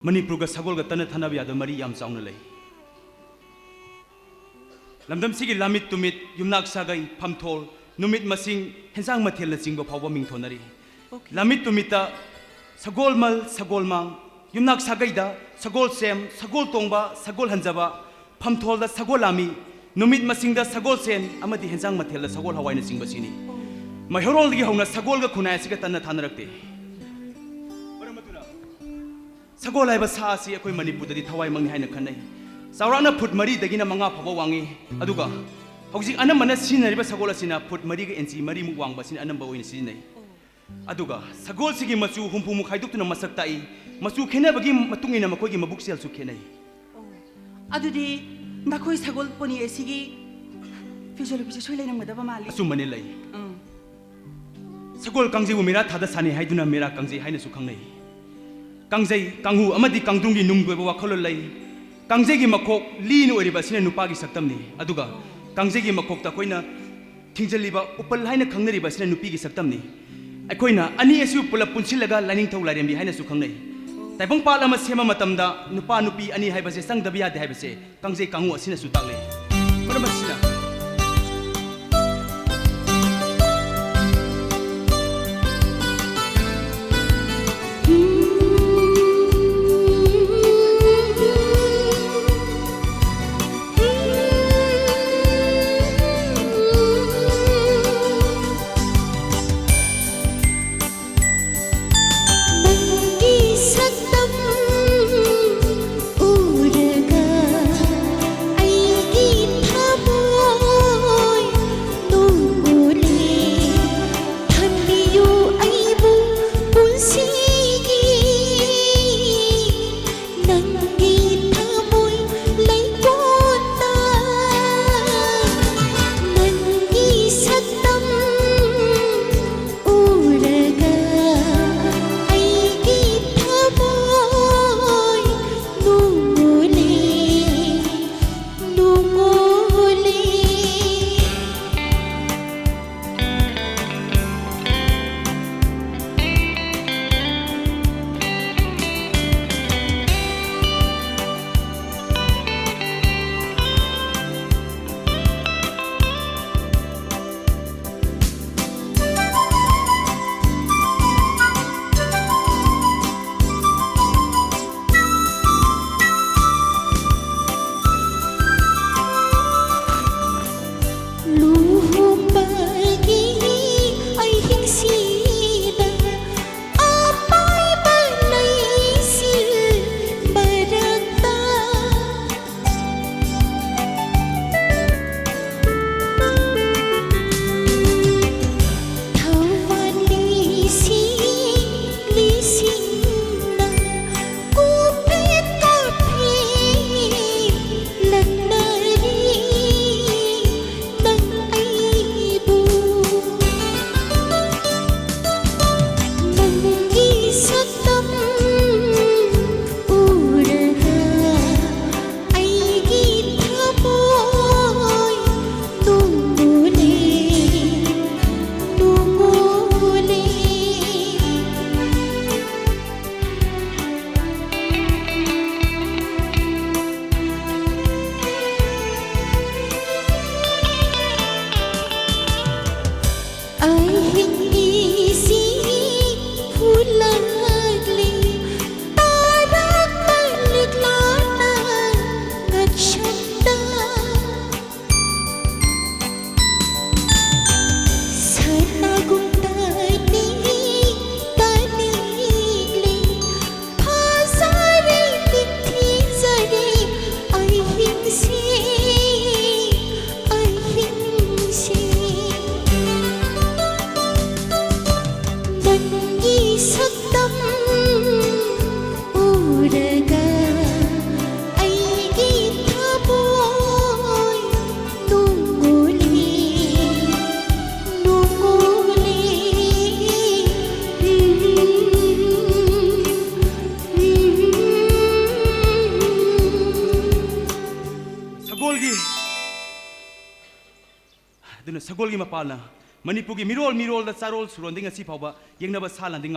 मणिपुर सगोल तन थानब याद मरी याम चाउना लई लमदम सिगी लामित तुमित युमनाक सागई फमथोल नुमित मसिंग हेंसांग मथेल चिंग फाव मिंथोनरी लामित तुमिता सगोल मल सगोल मांग युमनाक सागईदा सगोल सेम सगोल तोंबा सगोल हंजबा फमथोल सगोल लामी नुमित मसिंग सगोल सेन अमदी हेंसांग मथेल सगोल हवाईना चिंग बसिनी महेरोल गी हौना सगोल खुनाय सिग तन थानरक्ते सगोल है सासी अखोई मणिपुर थवाई मंगी है खनई चौराना फुट मरी मंगा फब वांगी हौजिक अनम्बन सिजनरीब सगोल फुट मरी इंची मरी मुक वांग अनम्ब सिजनई सगोल से मचू हुंफु मुख खाइदुक्तुना मसक ताई मचू खेनबगी मतुंगिना मखोइगी मबुक सेलसु खेनई अदुदी नखोई सगोल पोनी एसिगी फिजियोलॉजी सोइ लेनमगदबा माली असुमने लई सगोल कांगजेबु मेरा थादा सानी हाइदुना मेरा कांगजे हाइनसु खंगई कांगजई कांगू अमदी कांगदुंगी नुंगदोइबा वाखलो लई कांगजेगी मखोक लीन ओइरिबा सिने नुपागी सक्तमनी अदुगा कांगजेगी मखोक ता कोइना थिंजलिबा उपल हाइना खंगनरिबा सिने नुपीगी सक्तमनी अखोइना अनी एसु पुलप पुनसिलगा लाइनिंगथौ लाइरेमबी हाइनासु खंगनै ताइबंग पाल अमा सेमा मतमदा नुपा नुपी अनी हाइबसे संगदबि यादे हाइबसे कांगजे कांगू असिनासु ताकले मरमसिना सगोल की मपालना मणिपुर की मिरोल चारोल सुरोंदिंग फाव येंगनब सा लांदिंग